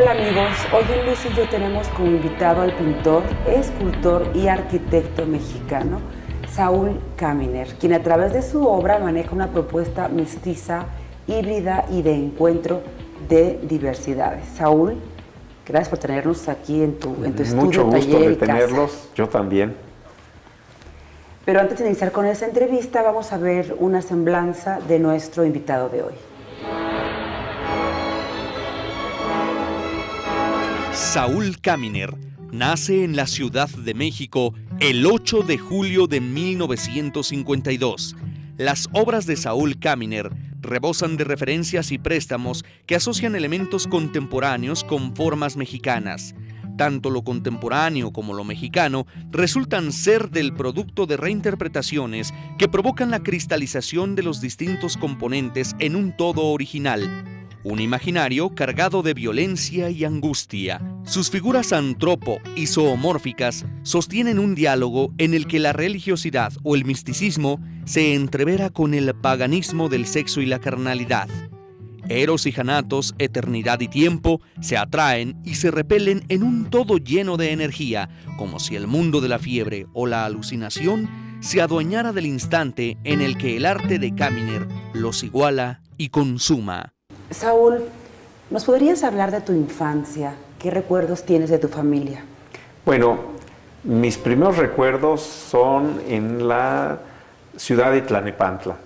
Hola amigos, hoy en Luis y yo tenemos como invitado al pintor, escultor y arquitecto mexicano Saúl Kaminer, quien a través de su obra maneja una propuesta mestiza, híbrida y de encuentro de diversidades. Saúl, gracias por tenernos aquí en tu estudio, Mucho gusto taller de y casa. tenerlos, yo también. Pero antes de iniciar con esta entrevista, vamos a ver una semblanza de nuestro invitado de hoy. Saúl Kaminer nace en la Ciudad de México el 8 de julio de 1952. Las obras de Saúl Kaminer rebosan de referencias y préstamos que asocian elementos contemporáneos con formas mexicanas. Tanto lo contemporáneo como lo mexicano resultan ser del producto de reinterpretaciones que provocan la cristalización de los distintos componentes en un todo original. Un imaginario cargado de violencia y angustia. Sus figuras antropo y zoomórficas sostienen un diálogo en el que la religiosidad o el misticismo se entrevera con el paganismo del sexo y la carnalidad. Eros y Thanatos, eternidad y tiempo, se atraen y se repelen en un todo lleno de energía, como si el mundo de la fiebre o la alucinación se adueñara del instante en el que el arte de Kaminer los iguala y consuma. Saúl, ¿nos podrías hablar de tu infancia? ¿Qué recuerdos tienes de tu familia? Bueno, mis primeros recuerdos son en la ciudad de Tlalnepantla,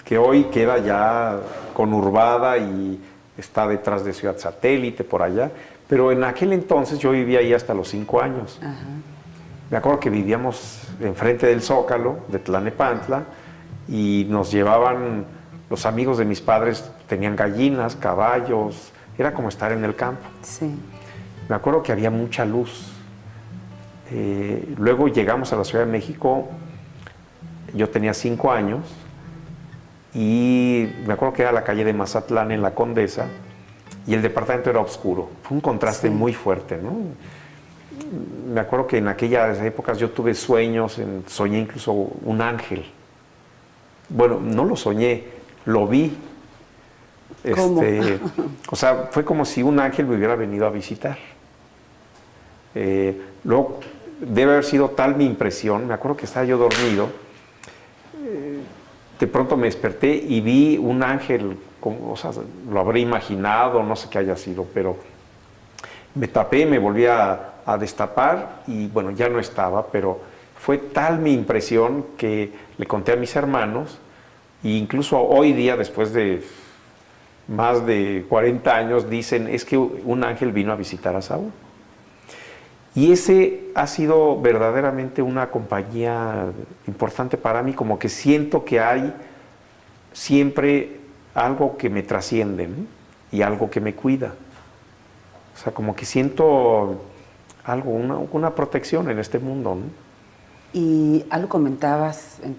que hoy queda ya conurbada y está detrás de Ciudad Satélite, por allá, pero en aquel entonces yo vivía ahí hasta los 5 años. Ajá. Me acuerdo que vivíamos enfrente del Zócalo de Tlalnepantla y nos llevaban, los amigos de mis padres tenían gallinas, caballos, era como estar en el campo. Sí. Me acuerdo que había mucha luz. Luego llegamos a la Ciudad de México, yo tenía 5 años, y me acuerdo que era la calle de Mazatlán en la Condesa, y el departamento era oscuro. Fue un contraste muy fuerte, ¿no? Me acuerdo que en aquellas épocas yo tuve sueños, soñé incluso un ángel. Bueno, no lo soñé, lo vi. ¿Cómo? O sea, fue como si un ángel me hubiera venido a visitar. Luego, debe haber sido tal mi impresión, me acuerdo que estaba yo dormido, de pronto me desperté y vi un ángel, o sea, lo habré imaginado, no sé qué haya sido, pero me tapé, me volví a destapar y bueno, ya no estaba, pero fue tal mi impresión que le conté a mis hermanos, e incluso hoy día, después de más de 40 años, dicen, es que un ángel vino a visitar a Saúl. Y ese ha sido verdaderamente una compañía importante para mí, como que siento que hay siempre algo que me trasciende, ¿no? Y algo que me cuida. O sea, como que siento algo, una protección en este mundo, ¿no? Y algo comentabas en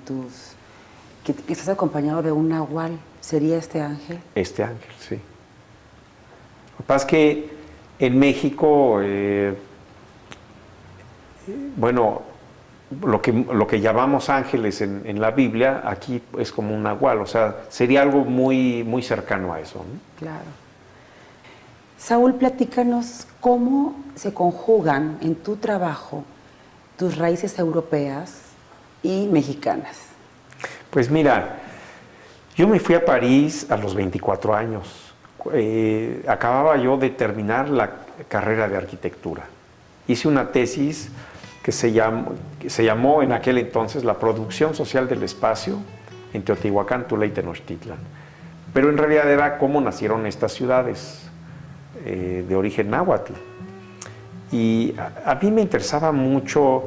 que estás acompañado de un nahual. ¿Sería este ángel? Este ángel, sí. Lo que pasa es que en México, bueno, lo que llamamos ángeles en la Biblia, aquí es como un nahual, o sea, sería algo muy, muy cercano a eso, ¿no? Claro. Saúl, platícanos cómo se conjugan en tu trabajo tus raíces europeas y mexicanas. Pues mira, yo me fui a París a los 24 años. Acababa yo de terminar la carrera de arquitectura. Hice una tesis que se llamó en aquel entonces la producción social del espacio en Teotihuacán, Tula y Tenochtitlan. Pero en realidad era cómo nacieron estas ciudades de origen náhuatl. Y a mí me interesaba mucho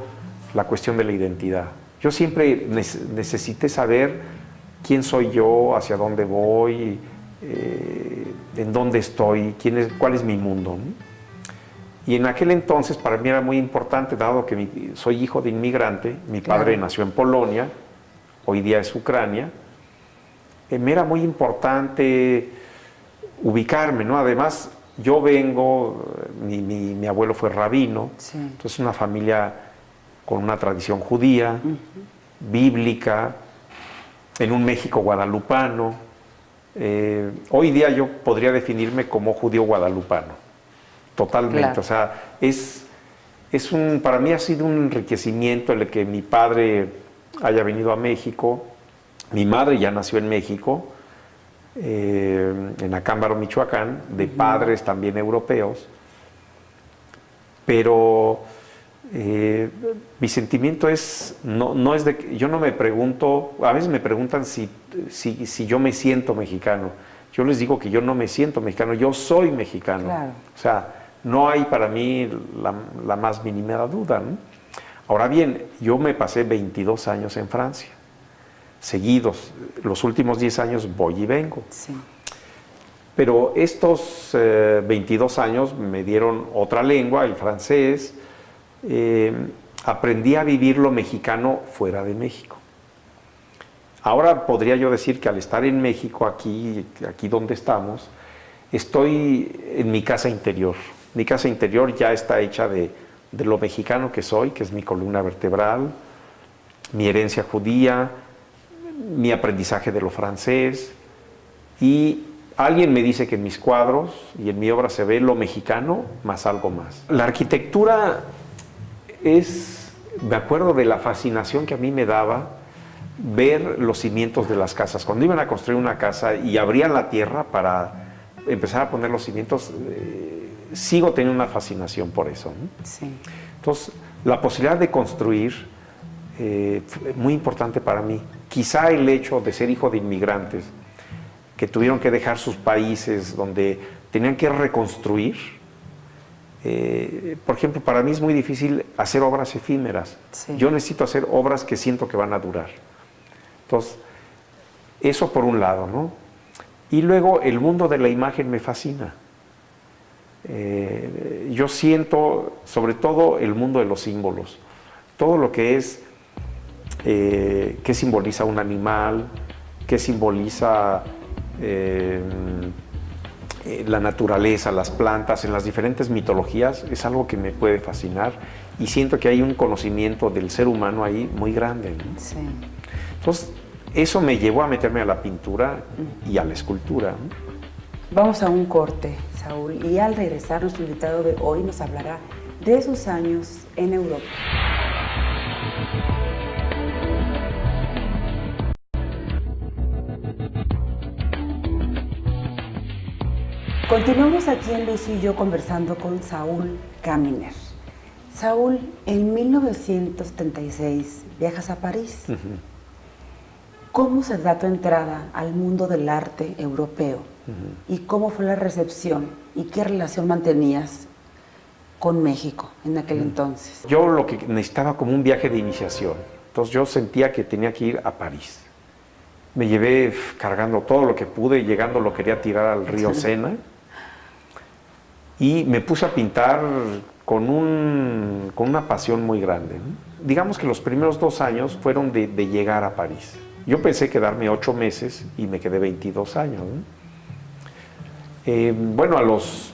la cuestión de la identidad. Yo siempre necesité saber quién soy yo, hacia dónde voy, en dónde estoy, cuál es mi mundo, ¿no? Y en aquel entonces para mí era muy importante, dado que soy hijo de inmigrante, mi padre nació en Polonia, hoy día es Ucrania, me era muy importante ubicarme, ¿no? Además, yo vengo, mi abuelo fue rabino, sí. Entonces una familia con una tradición judía, bíblica, en un México guadalupano. Hoy día yo podría definirme como judío guadalupano. totalmente. Claro. O sea, para mí ha sido un enriquecimiento el que mi padre haya venido a México. Mi madre ya nació en México, en Acámbaro, Michoacán, de padres también europeos. Pero mi sentimiento es, no es de, yo no me pregunto, a veces me preguntan si yo me siento mexicano. Yo les digo que yo no me siento mexicano, yo soy mexicano. Claro. O sea, no hay para mí la más mínima duda, ¿no? Ahora bien, yo me pasé 22 años en Francia, seguidos. Los últimos 10 años voy y vengo. Sí. Pero estos 22 años me dieron otra lengua, el francés. Aprendí a vivir lo mexicano fuera de México. Ahora podría yo decir que al estar en México, aquí donde estamos, estoy en mi casa interior. Mi casa interior ya está hecha de lo mexicano que soy, que es mi columna vertebral, mi herencia judía, mi aprendizaje de lo francés. Y alguien me dice que en mis cuadros y en mi obra se ve lo mexicano más algo más. La arquitectura me acuerdo de la fascinación que a mí me daba ver los cimientos de las casas. Cuando iban a construir una casa y abrían la tierra para empezar a poner los cimientos, sigo teniendo una fascinación por eso, ¿no? Sí. Entonces, la posibilidad de construir, fue muy importante para mí. Quizá el hecho de ser hijo de inmigrantes, que tuvieron que dejar sus países, donde tenían que reconstruir. Por ejemplo, para mí es muy difícil hacer obras efímeras. Sí. Yo necesito hacer obras que siento que van a durar. Entonces, eso por un lado, ¿no? Y luego el mundo de la imagen me fascina. Yo siento, sobre todo, el mundo de los símbolos. Todo lo que es, qué simboliza un animal, qué simboliza la naturaleza, las plantas, en las diferentes mitologías, es algo que me puede fascinar y siento que hay un conocimiento del ser humano ahí muy grande, ¿no? Sí. Entonces, eso me llevó a meterme a la pintura y a la escultura, ¿no? Vamos a un corte, Saúl, y al regresar nuestro invitado de hoy nos hablará de sus años en Europa. Continuamos aquí en Lucy y yo conversando con Saúl Kaminer. Saúl, en 1976 viajas a París. ¿Cómo se da tu entrada al mundo del arte europeo? ¿Y cómo fue la recepción? ¿Y qué relación mantenías con México en aquel entonces? Yo lo que necesitaba como un viaje de iniciación. Entonces yo sentía que tenía que ir a París. Me llevé cargando todo lo que pude, llegando lo quería tirar al río Sena. Y me puse a pintar con una pasión muy grande, ¿no? Digamos que los primeros 2 años fueron de llegar a París. Yo pensé quedarme 8 meses y me quedé 22 años, ¿no? Bueno, a los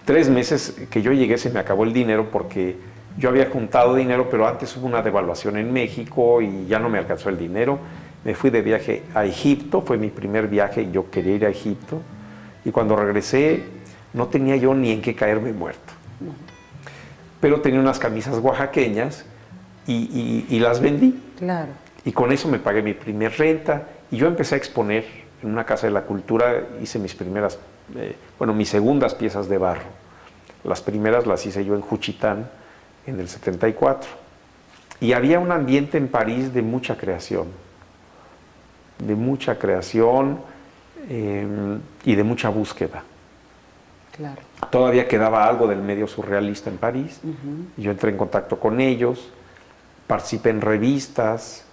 3 meses que yo llegué se me acabó el dinero porque yo había juntado dinero, pero antes hubo una devaluación en México y ya no me alcanzó el dinero. Me fui de viaje a Egipto, fue mi primer viaje y yo quería ir a Egipto. Y cuando regresé no tenía yo ni en qué caerme muerto. Pero tenía unas camisas oaxaqueñas y las vendí. Claro. Y con eso me pagué mi primer renta y yo empecé a exponer en una casa de la cultura, hice mis primeras, mis segundas piezas de barro. Las primeras las hice yo en Juchitán en el 74. Y había un ambiente en París de mucha creación y de mucha búsqueda. Claro. Todavía quedaba algo del medio surrealista en París. Yo entré en contacto con ellos, participé en revistas,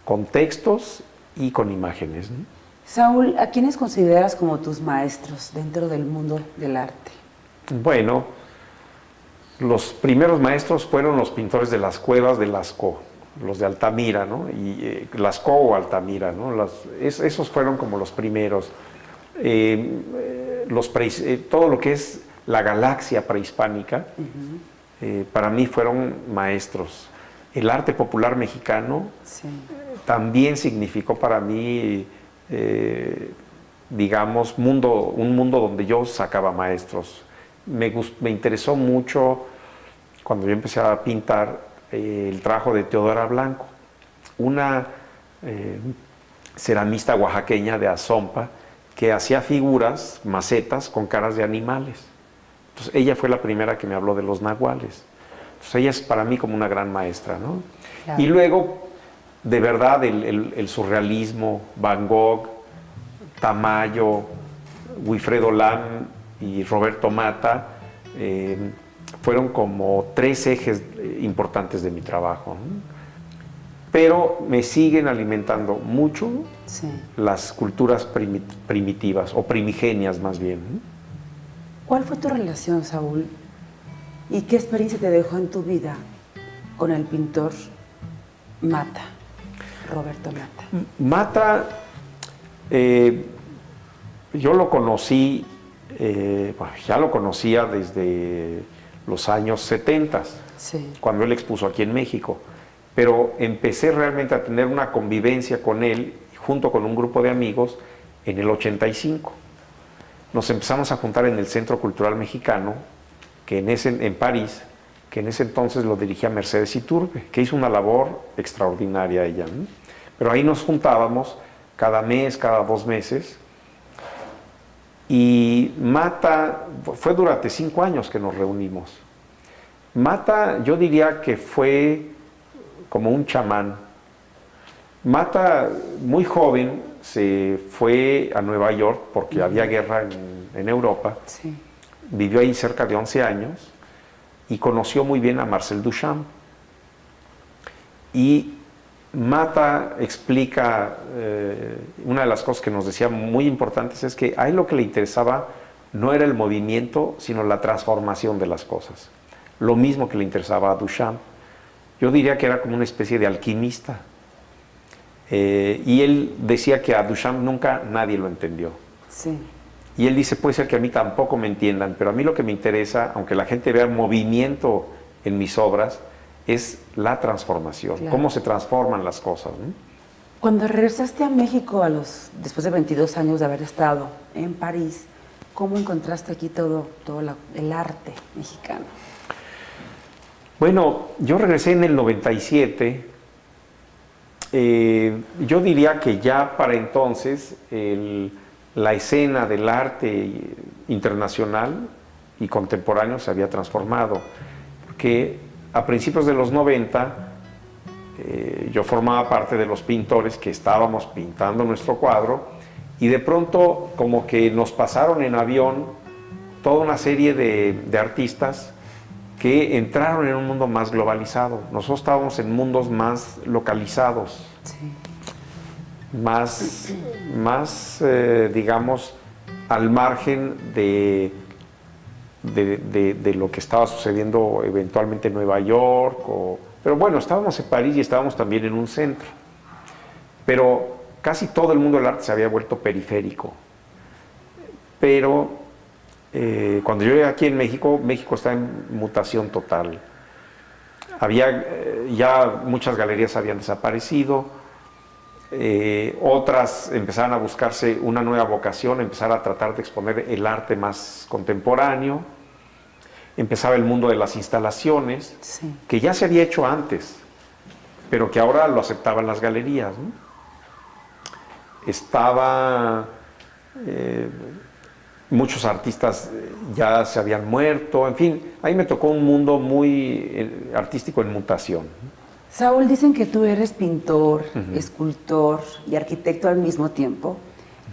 con textos y con imágenes, ¿no? Saúl, ¿a quiénes consideras como tus maestros dentro del mundo del arte? Bueno, los primeros maestros fueron los pintores de las cuevas de Lascaux, los de Altamira, ¿no? Y Lascaux o Altamira, ¿no? Esos fueron como los primeros. Todo lo que es la galaxia prehispánica, para mí fueron maestros. El arte popular mexicano también significó para mí, digamos, un mundo donde yo sacaba maestros. me interesó mucho cuando yo empecé a pintar el trabajo de Teodora Blanco, una ceramista oaxaqueña de Azompa que hacía figuras, macetas con caras de animales. Entonces ella fue la primera que me habló de los nahuales. Entonces ella es para mí como una gran maestra, ¿no? Claro. Y luego, de verdad, el surrealismo, Van Gogh, Tamayo, Wilfredo Lam y Roberto Mata, fueron como 3 ejes importantes de mi trabajo, ¿no? Pero me siguen alimentando mucho las culturas primitivas, o primigenias más bien, ¿no? ¿Cuál fue tu relación, Saúl? ¿Y qué experiencia te dejó en tu vida con el pintor Mata, Roberto Mata? Mata, yo lo conocí, ya lo conocía desde los años 70, cuando él expuso aquí en México, pero empecé realmente a tener una convivencia con él, junto con un grupo de amigos, en el 85. Nos empezamos a juntar en el Centro Cultural Mexicano, que en París, que en ese entonces lo dirigía Mercedes Iturbe, que hizo una labor extraordinaria ella, ¿no? Pero ahí nos juntábamos cada mes, cada 2 meses, y Mata, fue durante 5 años que nos reunimos. Mata, yo diría que fue como un chamán. Mata, muy joven, se fue a Nueva York porque había guerra en Europa. Sí. Vivió ahí cerca de 11 años y conoció muy bien a Marcel Duchamp. Y Mata explica, una de las cosas que nos decía muy importantes es que a él lo que le interesaba no era el movimiento, sino la transformación de las cosas. Lo mismo que le interesaba a Duchamp. Yo diría que era como una especie de alquimista. Y él decía que a Duchamp nunca nadie lo entendió. Sí. Y él dice, puede ser que a mí tampoco me entiendan, pero a mí lo que me interesa, aunque la gente vea movimiento en mis obras, es la transformación, claro. Cómo se transforman las cosas, ¿no? Cuando regresaste a México después de 22 años de haber estado en París, ¿cómo encontraste aquí todo el arte mexicano? Bueno, yo regresé en el 97. Yo diría que ya para entonces la escena del arte internacional y contemporáneo se había transformado, porque a principios de los 90 yo formaba parte de los pintores que estábamos pintando nuestro cuadro y de pronto como que nos pasaron en avión toda una serie de artistas que entraron en un mundo más globalizado. Nosotros estábamos en mundos más localizados, sí. más digamos, al margen de lo que estaba sucediendo eventualmente en Nueva York. Pero bueno, estábamos en París y estábamos también en un centro. Pero casi todo el mundo del arte se había vuelto periférico. Pero cuando yo llegué aquí en México, México está en mutación total. Había ya muchas galerías habían desaparecido, otras empezaron a buscarse una nueva vocación, empezar a tratar de exponer el arte más contemporáneo. Empezaba el mundo de las instalaciones, sí. Que ya se había hecho antes, pero que ahora lo aceptaban las galerías, ¿no? Estaba... muchos artistas ya se habían muerto, en fin, ahí me tocó un mundo muy artístico en mutación. Saúl, dicen que tú eres pintor, escultor y arquitecto al mismo tiempo.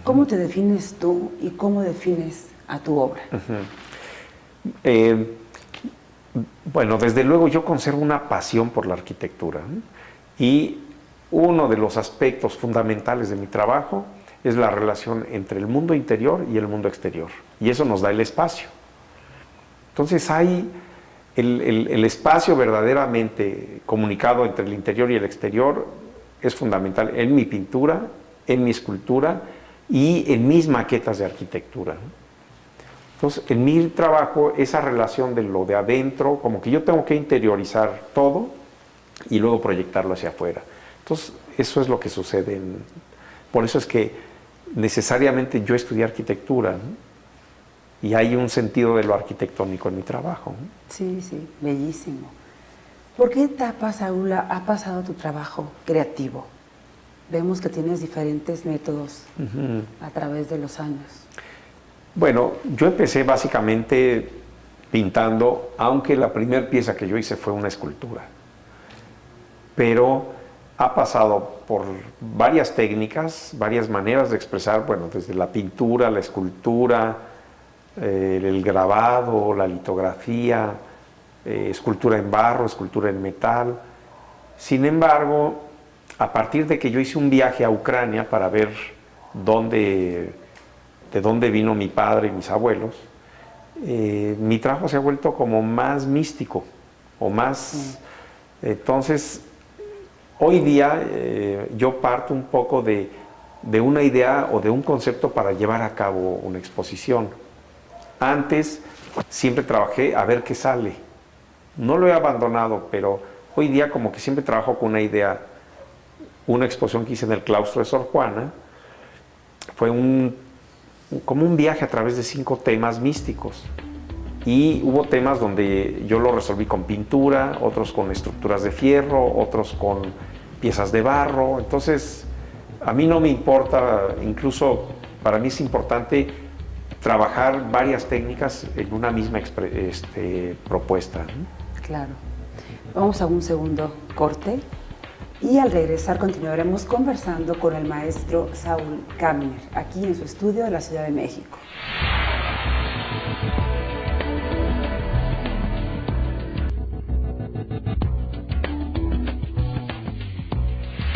¿Cómo te defines tú y cómo defines a tu obra? Bueno, desde luego yo conservo una pasión por la arquitectura, ¿no? Y uno de los aspectos fundamentales de mi trabajo es la relación entre el mundo interior y el mundo exterior. Y eso nos da el espacio. Entonces hay el espacio verdaderamente comunicado entre el interior y el exterior es fundamental en mi pintura, en mi escultura y en mis maquetas de arquitectura. Entonces, en mi trabajo, esa relación de lo de adentro, como que yo tengo que interiorizar todo y luego proyectarlo hacia afuera. Entonces, eso es lo que sucede. Por eso es que necesariamente yo estudié arquitectura, ¿no? y hay un sentido de lo arquitectónico en mi trabajo, ¿no? Sí, sí, bellísimo. ¿Por qué etapa, Saúl, ha pasado tu trabajo creativo? Vemos que tienes diferentes métodos a través de los años. Bueno, yo empecé básicamente pintando, aunque la primera pieza que yo hice fue una escultura. Pero ha pasado por varias técnicas, varias maneras de expresar, bueno, desde la pintura, la escultura, el grabado, la litografía, escultura en barro, escultura en metal. Sin embargo, a partir de que yo hice un viaje a Ucrania para ver de dónde vino mi padre y mis abuelos, mi trabajo se ha vuelto como más místico o más... Entonces, hoy día yo parto un poco de una idea o de un concepto para llevar a cabo una exposición. Antes siempre trabajé a ver qué sale. No lo he abandonado, pero hoy día como que siempre trabajo con una idea. Una exposición que hice en el claustro de Sor Juana fue como un viaje a través de 5 temas místicos. Y hubo temas donde yo lo resolví con pintura, otros con estructuras de fierro, otros con piezas de barro. Entonces, a mí no me importa, incluso para mí es importante trabajar varias técnicas en una misma propuesta, ¿no? Claro. Vamos a un segundo corte y al regresar continuaremos conversando con el maestro Saúl Kaminer, aquí en su estudio de la Ciudad de México.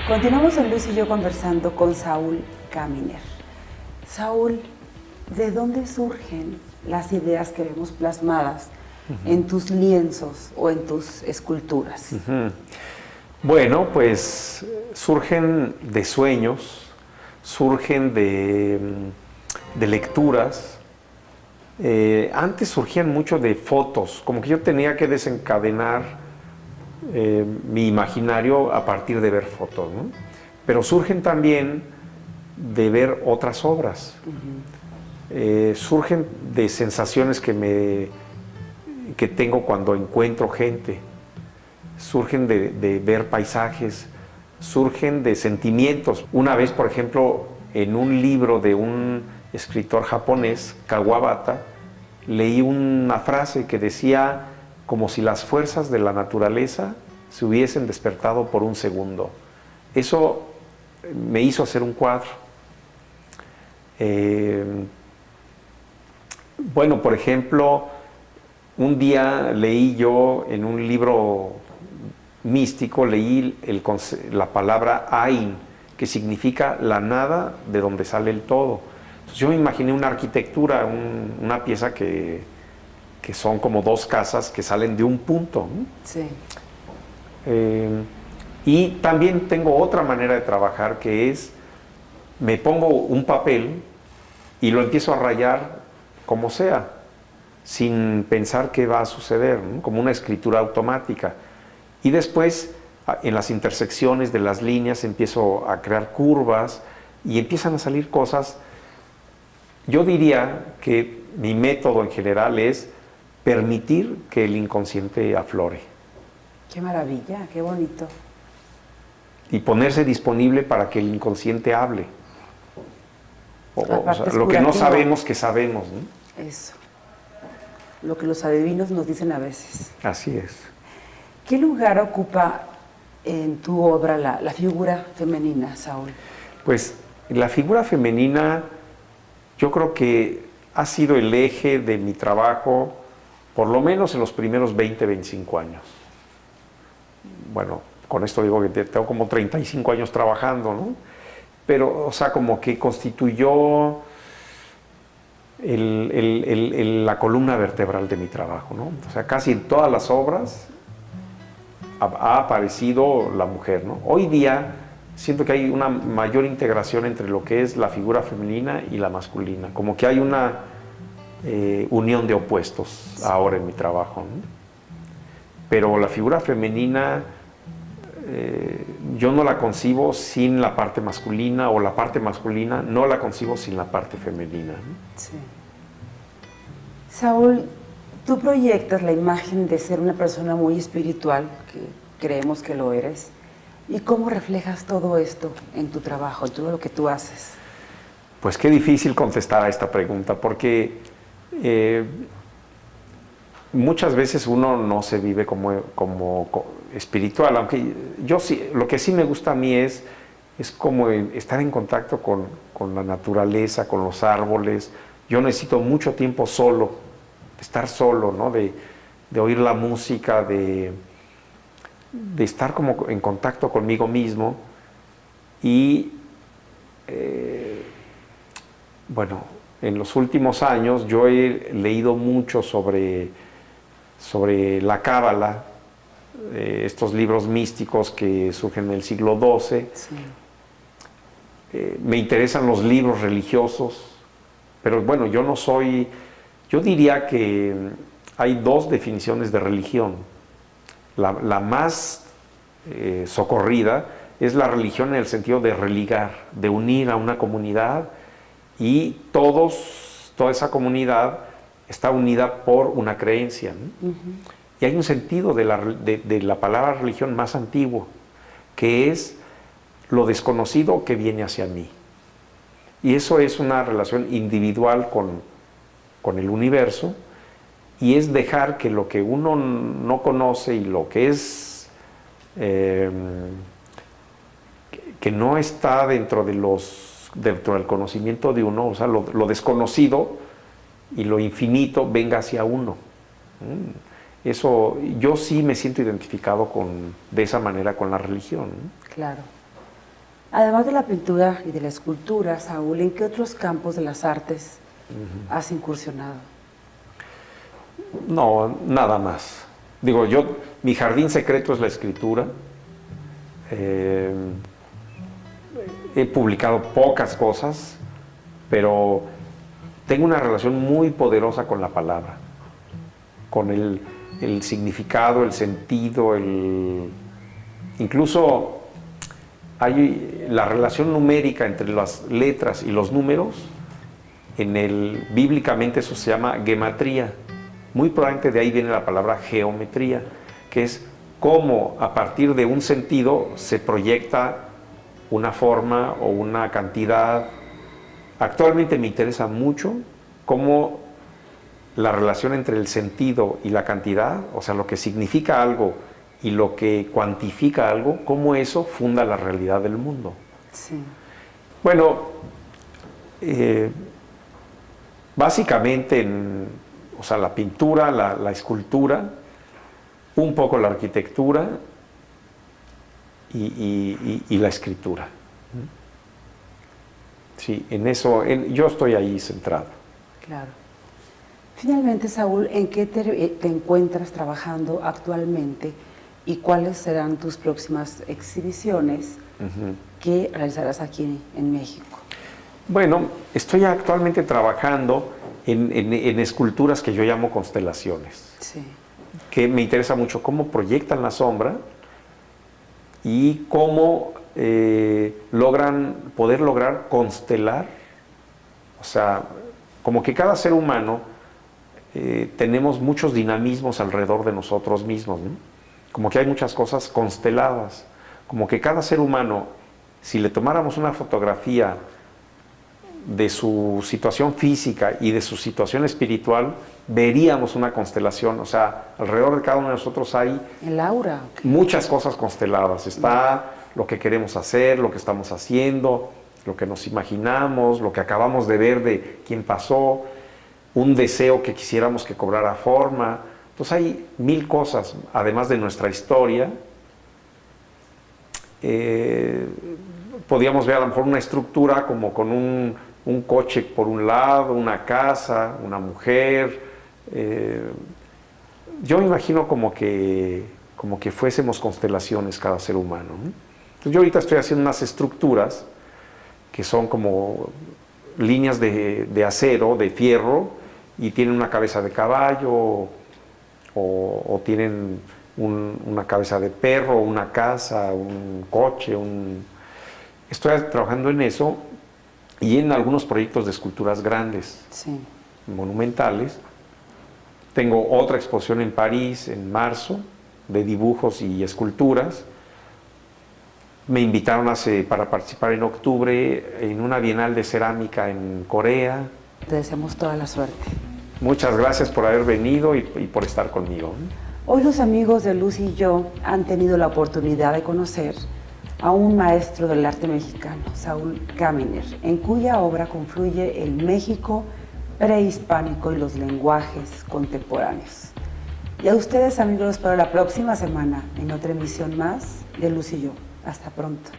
Continuamos en Luz y yo conversando con Saúl Kaminer. Saúl, ¿de dónde surgen las ideas que vemos plasmadas en tus lienzos o en tus esculturas? Bueno, pues surgen de sueños, surgen de lecturas. Antes surgían mucho de fotos, como que yo tenía que desencadenar mi imaginario a partir de ver fotos, ¿no? Pero surgen también de ver otras obras. Surgen de sensaciones que tengo cuando encuentro gente, surgen de ver paisajes, surgen de sentimientos. Una vez, por ejemplo, en un libro de un escritor japonés, Kawabata, leí una frase que decía como si las fuerzas de la naturaleza se hubiesen despertado por un segundo. Eso me hizo hacer un cuadro. Bueno, por ejemplo, un día leí yo en un libro místico, leí la palabra Ain, que significa la nada de donde sale el todo. Entonces yo me imaginé una arquitectura, una pieza que son como 2 casas que salen de un punto, ¿no? Sí. Y también tengo otra manera de trabajar, que es, me pongo un papel y lo empiezo a rayar como sea, sin pensar qué va a suceder, ¿no? Como una escritura automática. Y después, en las intersecciones de las líneas, empiezo a crear curvas y empiezan a salir cosas. Yo diría que mi método en general es permitir que el inconsciente aflore. Qué maravilla, qué bonito. Y ponerse disponible para que el inconsciente hable. O sea, lo que no sabemos que sabemos, ¿no? Eso. Lo que los adivinos nos dicen a veces. Así es. ¿Qué lugar ocupa en tu obra la figura femenina, Saúl? Pues la figura femenina yo creo que ha sido el eje de mi trabajo, por lo menos en los primeros 20, 25 años. Bueno, con esto digo que tengo como 35 años trabajando, ¿no? Pero, o sea, como que constituyó la columna vertebral de mi trabajo, ¿no? O sea, casi en todas las obras ha aparecido la mujer, ¿no? Hoy día siento que hay una mayor integración entre lo que es la figura femenina y la masculina, como que hay una unión de opuestos ahora en mi trabajo, ¿no? Pero la figura femenina yo no la concibo sin la parte masculina, o la parte masculina no la concibo sin la parte femenina, ¿no? Sí. Saúl, tú proyectas la imagen de ser una persona muy espiritual, que creemos que lo eres, ¿y cómo reflejas todo esto en tu trabajo, en todo lo que tú haces? Pues qué difícil contestar a esta pregunta, porque muchas veces uno no se vive como espiritual, aunque yo sí, lo que sí me gusta a mí es como estar en contacto con la naturaleza, con los árboles. Yo necesito mucho tiempo solo, de estar solo, ¿no? De oír la música, de estar como en contacto conmigo mismo. Y bueno, en los últimos años yo he leído mucho sobre la Cábala, estos libros místicos que surgen en el siglo XII. Sí. Me interesan los libros religiosos, pero bueno, yo diría que hay dos definiciones de religión. La más socorrida es la religión en el sentido de religar, de unir a una comunidad, y toda esa comunidad está unida por una creencia, ¿no? Uh-huh. Y hay un sentido de la palabra religión más antiguo, que es lo desconocido que viene hacia mí. Y eso es una relación individual con el universo, y es dejar que lo que uno no conoce y lo que es que no está dentro del conocimiento de uno, o sea, lo desconocido y lo infinito venga hacia uno. Eso, yo sí me siento identificado de esa manera con la religión. Claro. Además de la pintura y de la escultura, Saúl, ¿en qué otros campos de las artes has incursionado? No, nada más. Digo, mi jardín secreto es la escritura. He publicado pocas cosas, pero tengo una relación muy poderosa con la palabra, con el significado, el sentido, incluso hay la relación numérica entre las letras y los números. Bíblicamente eso se llama gematría. Muy probablemente de ahí viene la palabra geometría, que es cómo a partir de un sentido se proyecta una forma o una cantidad. Actualmente me interesa mucho cómo la relación entre el sentido y la cantidad, o sea, lo que significa algo y lo que cuantifica algo, cómo eso funda la realidad del mundo. Sí. Bueno, básicamente, o sea, la pintura, la escultura, un poco la arquitectura y la escritura. Sí, en eso, yo estoy ahí centrado. Claro. Finalmente, Saúl, ¿en qué te encuentras trabajando actualmente y cuáles serán tus próximas exhibiciones que realizarás aquí en México? Bueno, estoy actualmente trabajando en esculturas que yo llamo constelaciones. Sí. Que me interesa mucho cómo proyectan la sombra y cómo poder lograr constelar. O sea, como que cada ser humano tenemos muchos dinamismos alrededor de nosotros mismos, ¿no? Como que hay muchas cosas consteladas. Como que cada ser humano, si le tomáramos una fotografía de su situación física y de su situación espiritual, veríamos una constelación. O sea, alrededor de cada uno de nosotros hay el aura, muchas cosas consteladas. Está lo que queremos hacer, lo que estamos haciendo, lo que nos imaginamos, lo que acabamos de ver de quién pasó, un deseo que quisiéramos que cobrara forma. Entonces hay mil cosas, además de nuestra historia. Podríamos ver a lo mejor una estructura como con un coche por un lado, una casa, una mujer. Yo me imagino como que fuésemos constelaciones cada ser humano, ¿no? Entonces yo ahorita estoy haciendo unas estructuras que son como líneas de acero, de fierro, y tienen una cabeza de caballo o tienen una cabeza de perro, una casa, un coche. Estoy trabajando en eso y en algunos proyectos de esculturas grandes, sí, monumentales, Tengo otra exposición en París en marzo de dibujos y esculturas. Me invitaron para participar en octubre en una bienal de cerámica en Corea. Te deseamos toda la suerte. Muchas gracias por haber venido y por estar conmigo. Hoy los amigos de Lucy y yo han tenido la oportunidad de conocer a un maestro del arte mexicano, Saúl Kaminer, en cuya obra confluye el México prehispánico y los lenguajes contemporáneos. Y a ustedes, amigos, los espero la próxima semana en otra emisión más de Lucy y yo. Hasta pronto.